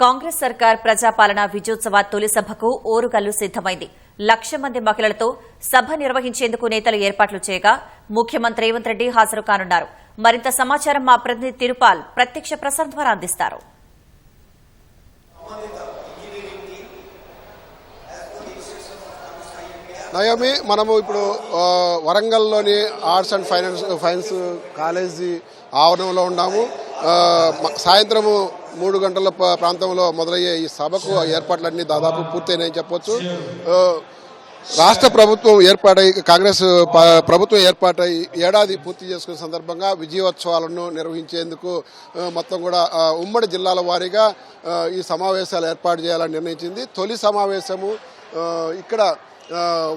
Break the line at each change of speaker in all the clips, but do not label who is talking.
కాంగ్రెస్ సర్కార్ ప్రజాపాలన విజయోత్సవ తొలి సభకు ఓరుగల్లు సిద్దమైంది. 1,00,000 మంది మహిళలతో సభ నిర్వహించేందుకు నేతలు ఏర్పాట్లు చేయగా ముఖ్యమంత్రి రేవంత్ రెడ్డి హాజరు కానున్నారు. మరింత సమాచారం మా ప్రతినిధి తిరుపాల్ ప్రత్యక్ష ప్రసారం ద్వారా అందిస్తారు.
నయమి మనము ఇప్పుడు వరంగల్లోని ఆర్ట్స్ అండ్ ఫైనాన్స్ కాలేజీ ఆవరణంలో ఉన్నాము. సాయంత్రము 3 గంటల ప్రాంతంలో మొదలయ్యే ఈ సభకు ఏర్పాట్లన్నీ దాదాపు పూర్తయినాయని చెప్పొచ్చు. రాష్ట్ర ప్రభుత్వం ఏర్పాటై కాంగ్రెస్ ప్రభుత్వం ఏర్పాటై ఏడాది పూర్తి చేసుకునే సందర్భంగా విజయోత్సవాలను నిర్వహించేందుకు మొత్తం కూడా ఉమ్మడి జిల్లాల వారీగా ఈ సమావేశాలు ఏర్పాటు చేయాలని నిర్ణయించింది. తొలి సమావేశము ఇక్కడ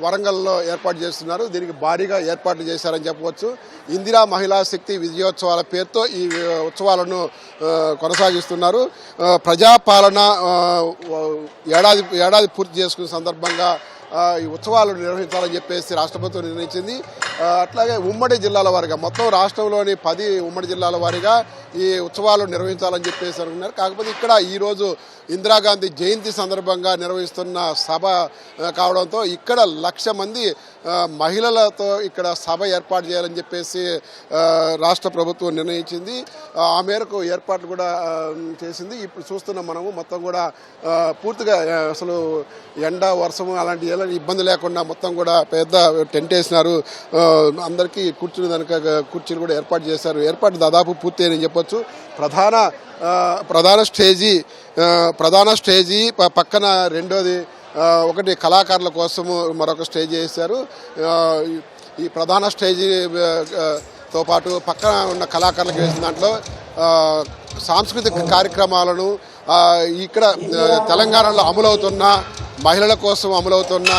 వరంగల్లో ఏర్పాటు చేస్తున్నారు. దీనికి భారీగా ఏర్పాట్లు చేశారని చెప్పవచ్చు. ఇందిరా మహిళా శక్తి విజయోత్సవాల పేరుతో ఈ ఉత్సవాలను కొనసాగిస్తున్నారు. ప్రజాపాలన ఏడాది పూర్తి చేసుకునే సందర్భంగా ఈ ఉత్సవాలను నిర్వహించాలని చెప్పేసి రాష్ట్ర ప్రభుత్వం నిర్ణయించింది. అట్లాగే ఉమ్మడి జిల్లాల వారీగా మొత్తం రాష్ట్రంలోని 10 ఉమ్మడి జిల్లాల వారీగా ఈ ఉత్సవాలు నిర్వహించాలని చెప్పేసి అనుకున్నారు. కాకపోతే ఇక్కడ ఈరోజు ఇందిరాగాంధీ జయంతి సందర్భంగా నిర్వహిస్తున్న సభ కావడంతో ఇక్కడ 1,00,000 మంది మహిళలతో ఇక్కడ సభ ఏర్పాటు చేయాలని చెప్పేసి రాష్ట్ర ప్రభుత్వం నిర్ణయించింది. ఆ మేరకు ఏర్పాట్లు కూడా చేసింది. ఇప్పుడు చూస్తున్నాం మనము మొత్తం కూడా పూర్తిగా అసలు ఎండ వర్షము అలాంటి ఎలాంటి ఇబ్బంది లేకుండా మొత్తం కూడా పెద్ద టెంట్ వేసినారు. అందరికీ కూర్చుని దానిక కుర్చీలు కూడా ఏర్పాటు చేశారు. ఏర్పాటు దాదాపు పూర్తి అని చెప్పొచ్చు. ప్రధాన స్టేజీ పక్కన రెండోది ఒకటి కళాకారుల కోసము మరొక స్టేజ్ వేశారు. ఈ ప్రధాన స్టేజీతో పాటు పక్కన ఉన్న కళాకారులకు వేసిన దాంట్లో సాంస్కృతిక కార్యక్రమాలను ఇక్కడ తెలంగాణలో అమలవుతున్న మహిళల కోసం అమలవుతున్న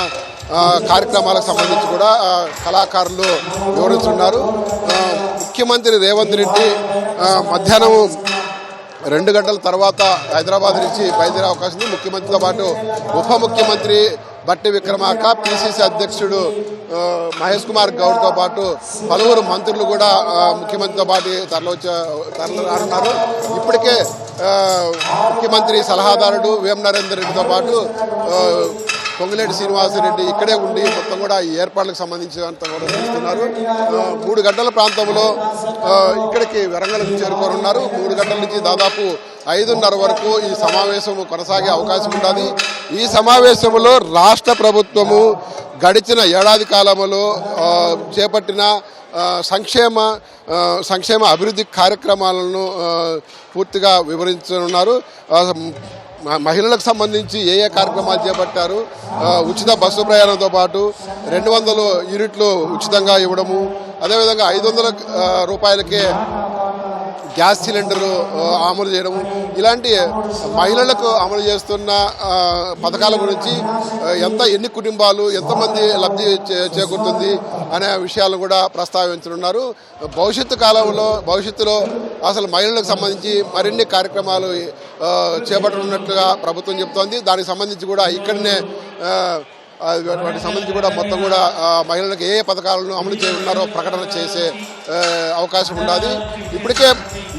కార్యక్రమాలకు సంబంధించి కూడా కళాకారులు వివరిస్తున్నారు. ముఖ్యమంత్రి రేవంత్ రెడ్డి మధ్యాహ్నం 2 గంటల తర్వాత హైదరాబాద్ నుంచి బయలుదేరే అవకాశం ఉంది. ముఖ్యమంత్రితో పాటు ఉప ముఖ్యమంత్రి బట్టి విక్రమార్క, పిసిసి అధ్యక్షుడు మహేష్ కుమార్ గౌడ్తో పాటు పలువురు మంత్రులు కూడా ముఖ్యమంత్రితో పాటు తరలిరానున్నారు. ఇప్పటికే ముఖ్యమంత్రి సలహాదారుడు వేం నరేందర్ రెడ్డితో పాటు పొంగులేటి శ్రీనివాసరెడ్డి ఇక్కడే ఉండి మొత్తం కూడా ఈ ఏర్పాట్లకు సంబంధించి అంతా కూడా చూస్తున్నారు. 3 గంటల ప్రాంతంలో ఇక్కడికి వరంగల్కి చేరుకోనున్నారు. 3 గంటల నుంచి దాదాపు 5:30 వరకు ఈ సమావేశం కొనసాగే అవకాశం ఉన్నది. ఈ సమావేశంలో రాష్ట్ర ప్రభుత్వము గడిచిన ఏడాది కాలంలో చేపట్టిన సంక్షేమ అభివృద్ధి కార్యక్రమాలను పూర్తిగా వివరించనున్నారు. మహిళలకు సంబంధించి ఏ కార్యక్రమాలు చేపట్టారు, ఉచిత బస్సు ప్రయాణంతో పాటు 200 యూనిట్లు ఉచితంగా ఇవ్వడము, అదేవిధంగా 500 రూపాయలకే గ్యాస్ సిలిండరు అమలు చేయడము, ఇలాంటి మహిళలకు అమలు చేస్తున్న పథకాల గురించి ఎన్ని కుటుంబాలు ఎంతమంది లబ్ధి చేకూరుతుంది అనే విషయాలను కూడా ప్రస్తావించనున్నారు. భవిష్యత్తులో అసలు మహిళలకు సంబంధించి మరిన్ని కార్యక్రమాలు చేపట్టనున్నట్లుగా ప్రభుత్వం చెబుతోంది. దానికి సంబంధించి కూడా ఇక్కడనే వాటికి సంబంధించి కూడా మొత్తం కూడా మహిళలకు ఏ పథకాలను అమలు చేయనున్నారో ప్రకటన చేసే అవకాశం ఉన్నది. ఇప్పటికే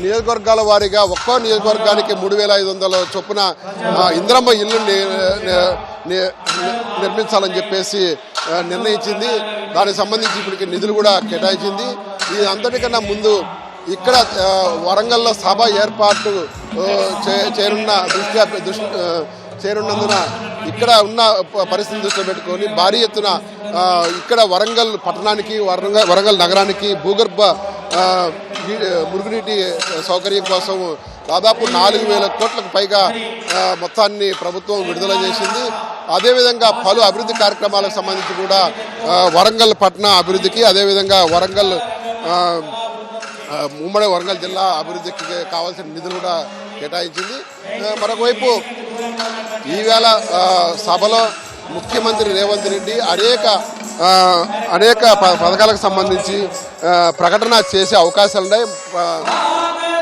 నియోజకవర్గాల వారీగా ఒక్కో నియోజకవర్గానికి 3,500 చొప్పున ఇందిరమ్మ ఇల్లు నిర్మించాలని చెప్పేసి నిర్ణయించింది. దానికి సంబంధించి ఇప్పటికి నిధులు కూడా కేటాయించింది. ఇది అంతటికన్నా ముందు ఇక్కడ వరంగల్లో సభ ఏర్పాటు చేరున్నందున ఇక్కడ ఉన్న పరిస్థితిని దృష్టిలో పెట్టుకొని భారీ ఎత్తున ఇక్కడ వరంగల్ పట్టణానికి వరంగల్ నగరానికి భూగర్భ మురుగునీటి సౌకర్యం కోసం దాదాపు 4,000 కోట్లకు పైగా మొత్తాన్ని ప్రభుత్వం విడుదల చేసింది. అదేవిధంగా పలు అభివృద్ధి కార్యక్రమాలకు సంబంధించి కూడా వరంగల్ పట్టణ అభివృద్ధికి, అదేవిధంగా ఉమ్మడి వరంగల్ జిల్లా అభివృద్ధికి కావాల్సిన నిధులు కూడా కేటాయించింది. మరొకవైపు ఈవేళ సభలో ముఖ్యమంత్రి రేవంత్ రెడ్డి అనేక పథకాలకు సంబంధించి ప్రకటన చేసే అవకాశాలున్నాయి.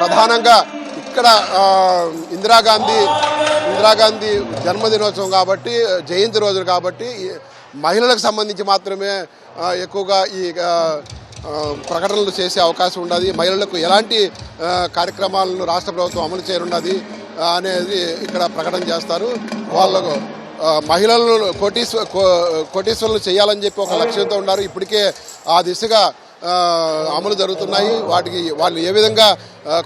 ప్రధానంగా ఇక్కడ ఇందిరాగాంధీ జన్మదినోత్సవం కాబట్టి, జయంతి రోజు కాబట్టి మహిళలకు సంబంధించి మాత్రమే ఎక్కువగా ఈ ప్రకటనలు చేసే అవకాశం ఉన్నది. మహిళలకు ఎలాంటి కార్యక్రమాలను రాష్ట్ర ప్రభుత్వం అమలు చేయనున్నది, అనేది ఇక్కడ ప్రకటన చేస్తారు. వాళ్ళకు మహిళలను కోటీశ్వరులు చేయాలని చెప్పి ఒక లక్ష్యంతో ఉన్నారు. ఇప్పటికే ఆ దిశగా అమలు జరుగుతున్నాయి. వాళ్ళు ఏ విధంగా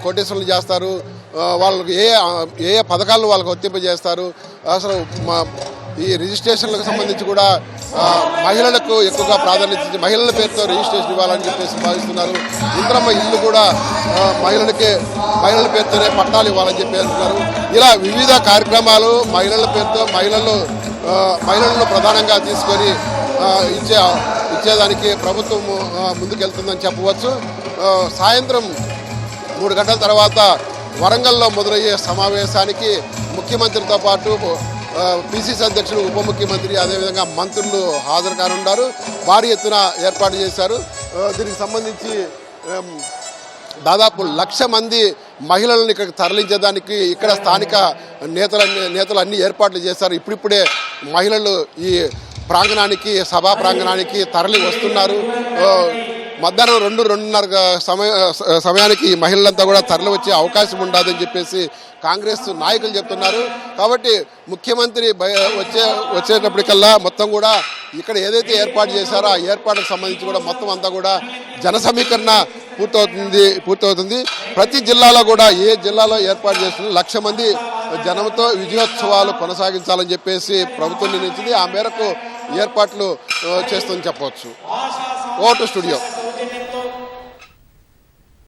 కోటేశ్వరులు చేస్తారు, వాళ్ళకి ఏ పథకాలను వాళ్ళకి వర్తింపజేస్తారు, అసలు ఈ రిజిస్ట్రేషన్లకు సంబంధించి కూడా మహిళలకు ఎక్కువగా ప్రాధాన్యత ఇచ్చి మహిళల పేరుతో రిజిస్ట్రేషన్ ఇవ్వాలని చెప్పేసి భావిస్తున్నారు. ఇంద్రమ్మ ఇల్లు కూడా మహిళల పేరుతోనే పట్టాలు ఇవ్వాలని చెప్పి అంటున్నారు. ఇలా వివిధ కార్యక్రమాలు మహిళల పేరుతో మహిళలను ప్రధానంగా తీసుకొని ఇచ్చేదానికి ప్రభుత్వం ముందుకెళ్తుందని చెప్పవచ్చు. సాయంత్రం 3 గంటల తర్వాత వరంగల్లో మొదలయ్యే సమావేశానికి ముఖ్యమంత్రితో పాటు పిసిసి అధ్యక్షులు, ఉప ముఖ్యమంత్రి, అదేవిధంగా మంత్రులు హాజరు కానున్నారు. భారీ ఎత్తున ఏర్పాటు చేశారు. దీనికి సంబంధించి దాదాపు 1,00,000 మంది మహిళలను ఇక్కడికి తరలించేదానికి ఇక్కడ స్థానిక నేతలు అన్ని ఏర్పాట్లు చేశారు. ఇప్పుడిప్పుడే మహిళలు ఈ సభా ప్రాంగణానికి తరలి వస్తున్నారు. మధ్యాహ్నం 2-2:30 సమయానికి మహిళలంతా కూడా తరలి వచ్చే అవకాశం ఉండదని చెప్పేసి కాంగ్రెస్ నాయకులు చెప్తున్నారు. కాబట్టి ముఖ్యమంత్రి వచ్చేటప్పటికల్లా మొత్తం కూడా ఇక్కడ ఏదైతే ఏర్పాటు చేశారో ఆ ఏర్పాటుకు సంబంధించి కూడా మొత్తం అంతా కూడా జన సమీకరణ పూర్తవుతుంది. ప్రతి జిల్లాలో కూడా ఏ జిల్లాలో ఏర్పాటు చేస్తున్న 1,00,000 మంది జనంతో విజయోత్సవాలు కొనసాగించాలని చెప్పేసి ప్రభుత్వం నిర్ణయించింది. ఆ మేరకు ఏర్పాట్లు చేస్తుందని చెప్పవచ్చు. Vote studio.